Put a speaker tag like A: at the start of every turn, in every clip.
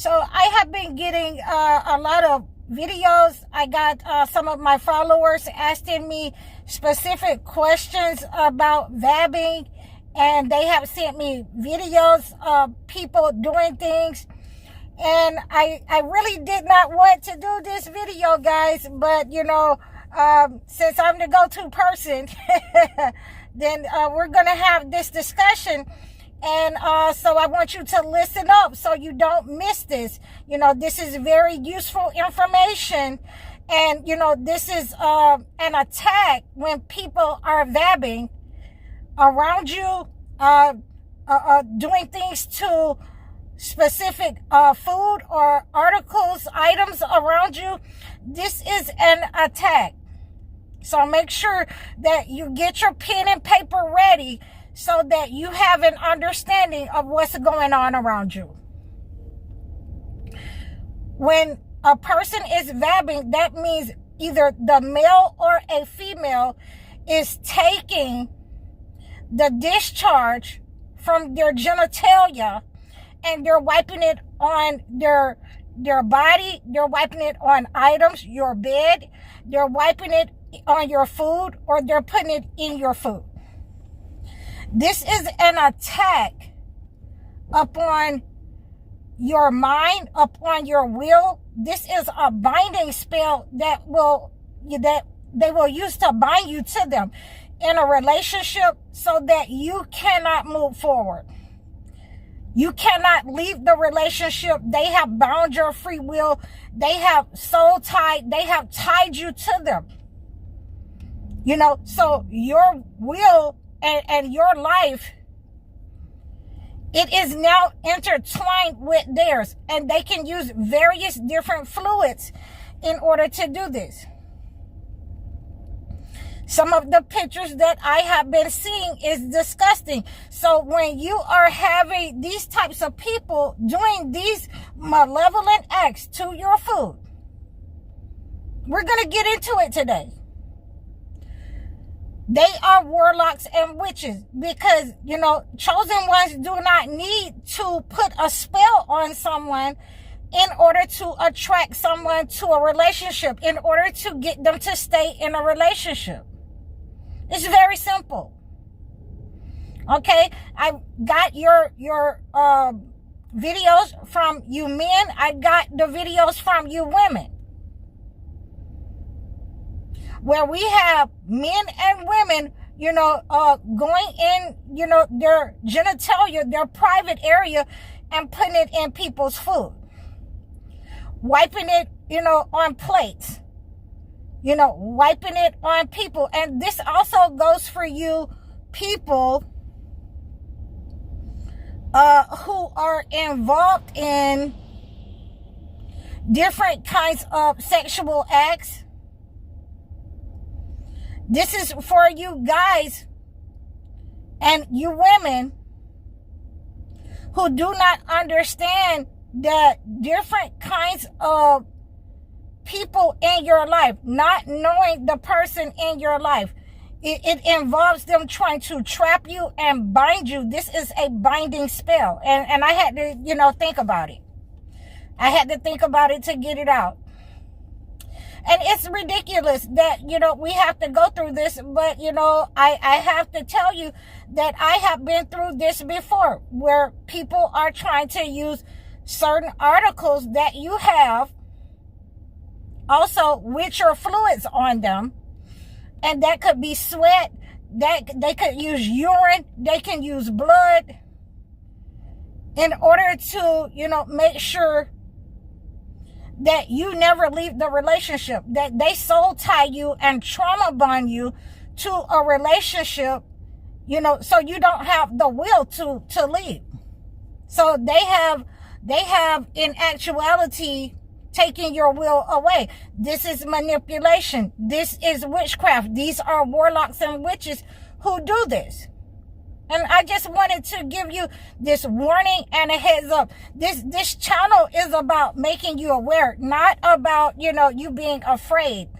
A: So I have been getting a lot of videos. I got some of my followers asking me specific questions about vabbing, and they have sent me videos of people doing things. And I really did not want to do this video, guys, but since I'm the go-to person, then we're gonna have this discussion. And so I want you to listen up so you don't miss this. This is very useful information. And, this is an attack when people are vabbing around you, doing things to specific food or articles, items around you. This is an attack. So make sure that you get your pen and paper ready so that you have an understanding of what's going on around you. When a person is vabbing, that means either the male or a female is taking the discharge from their genitalia and they're wiping it on their body, they're wiping it on items, your bed, they're wiping it on your food, or they're putting it in your food. This is an attack upon your mind, upon your will. This is a binding spell that they will use to bind you to them in a relationship so that you cannot move forward. You cannot leave the relationship. They have bound your free will. They have soul tied. They have tied you to them. So your will and your life, it is now intertwined with theirs, and they can use various different fluids in order to do this. Some of the pictures that I have been seeing is disgusting. So when you are having these types of people doing these malevolent acts to your food, we're going to get into it today. They are warlocks and witches because, chosen ones do not need to put a spell on someone in order to attract someone to a relationship, in order to get them to stay in a relationship. It's very simple. Okay, I got your videos from you men. I got the videos from you women, where we have men and women, going in, their genitalia, their private area, and putting it in people's food, wiping it, on plates, wiping it on people. And this also goes for you people who are involved in different kinds of sexual acts. This is for you guys and you women who do not understand the different kinds of people in your life, not knowing the person in your life. It involves them trying to trap you and bind you. This is a binding spell. And I had to, think about it. I had to think about it to get it out. And it's ridiculous that, we have to go through this. But, I have to tell you that I have been through this before, where people are trying to use certain articles that you have also with your fluids on them. And that could be sweat. That they could use urine. They can use blood in order to, make sure that you never leave the relationship, that they soul tie you and trauma bond you to a relationship, so you don't have the will to leave. So they have in actuality taken your will away. This is manipulation. This is witchcraft. These are warlocks and witches who do this. And I just wanted to give you this warning and a heads up. This channel is about making you aware, not about, you being afraid.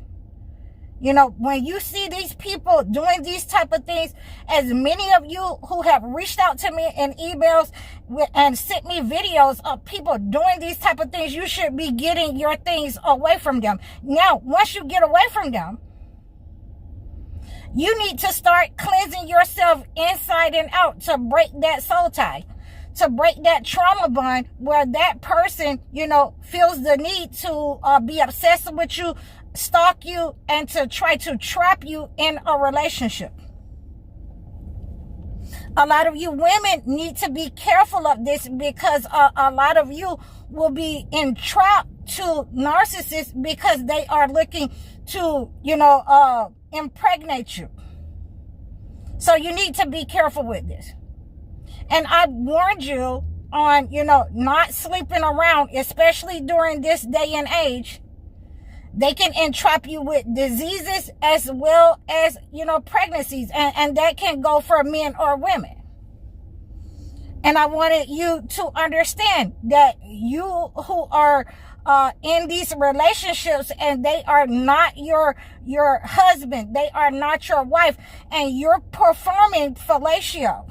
A: You know, when you see these people doing these type of things, as many of you who have reached out to me in emails and sent me videos of people doing these type of things, you should be getting your things away from them. Now, once you get away from them, you need to start cleansing yourself inside and out to break that soul tie, to break that trauma bond where that person, you know, feels the need to be obsessed with you, stalk you, and to try to trap you in a relationship. A lot of you women need to be careful of this, because a lot of you will be entrapped to narcissists because they are looking to, you know, impregnate you. So you need to be careful with this. And I warned you on, you know, not sleeping around, especially during this day and age. They can entrap you with diseases as well as, you know, pregnancies. And that can go for men or women. And I wanted you to understand that you who are in these relationships and they are not your husband, they are not your wife, and you're performing fellatio.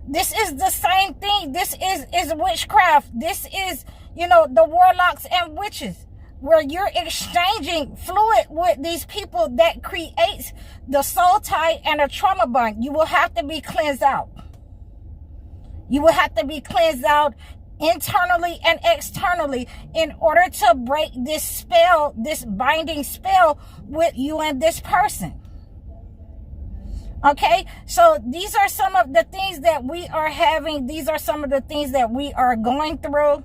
A: This is the same thing. This is witchcraft. This is, you know, the warlocks and witches, where you're exchanging fluid with these people that creates the soul tie and a trauma bond. You will have to be cleansed out. You will have to be cleansed out internally and externally in order to break this spell, this binding spell with you and this person. Okay, so these are some of the things that we are having. These are some of the things that we are going through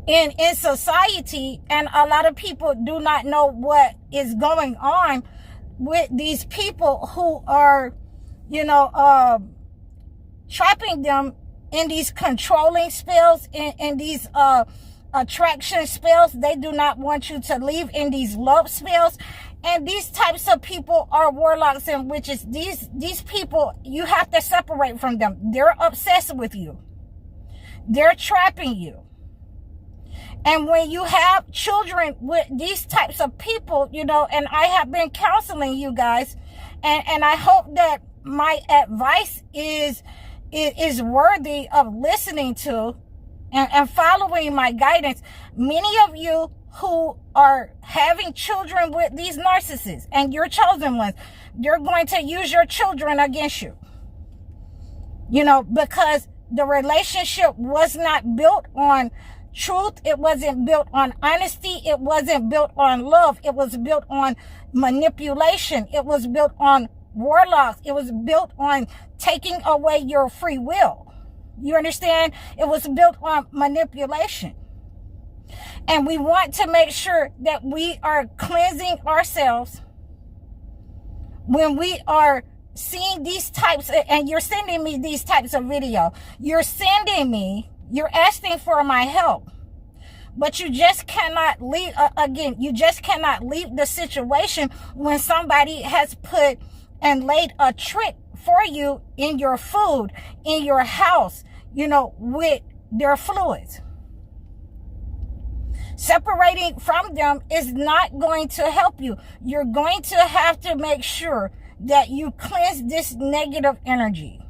A: in society, and a lot of people do not know what is going on with these people who are, you know, trapping them in these controlling spells, in these attraction spells. They do not want you to leave in these love spells. And these types of people are warlocks and witches. These people, you have to separate from them. They're obsessed with you. They're trapping you. And when you have children with these types of people, you know, and I have been counseling you guys, and I hope that my advice is worthy of listening to and following my guidance. Many of you who are having children with these narcissists and your chosen ones, you're going to use your children against you. You know, because the relationship was not built on truth. It wasn't built on honesty. It wasn't built on love. It was built on manipulation. It was built on warlocks. It was built on taking away your free will. You understand? It was built on manipulation. And we want to make sure that we are cleansing ourselves when we are seeing these types, and you're sending me these types of video. You're asking for my help. But you just cannot leave, you just cannot leave the situation when somebody has put and laid a trick for you in your food, in your house, you know, with their fluids. Separating from them is not going to help you. You're going to have to make sure that you cleanse this negative energy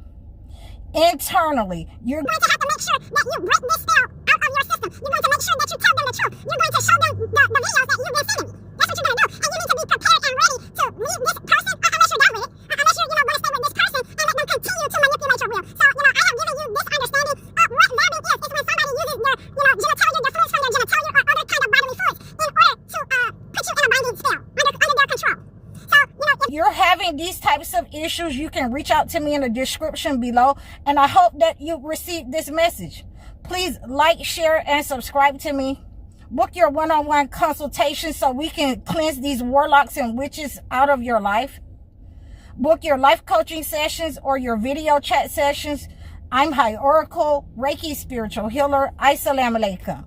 A: internally. You're going to have to make sure that you break this spell out of your system. You're going to make sure that you tell them the truth. You're going to show them the videos that you've been sending me. That's what you're going to do. And you need to be prepared and ready to leave this person unless you're done with it. Unless you're, going to stay with this person and let them continue to manipulate your will. So, I have given you this understanding of what vabbing is. It's when somebody uses their, genitalia, their fluids from their genitalia or other kind of bodily fluids in order to put you in a binding spell under their control. So, if you're having these types of issues, you can reach out to me in the description below. And I hope that you received this message. Please like, share, and subscribe to me. Book your one-on-one consultation so we can cleanse these warlocks and witches out of your life. Book your life coaching sessions or your video chat sessions. I'm High Oracle, Reiki spiritual healer. Assalamu alaikum.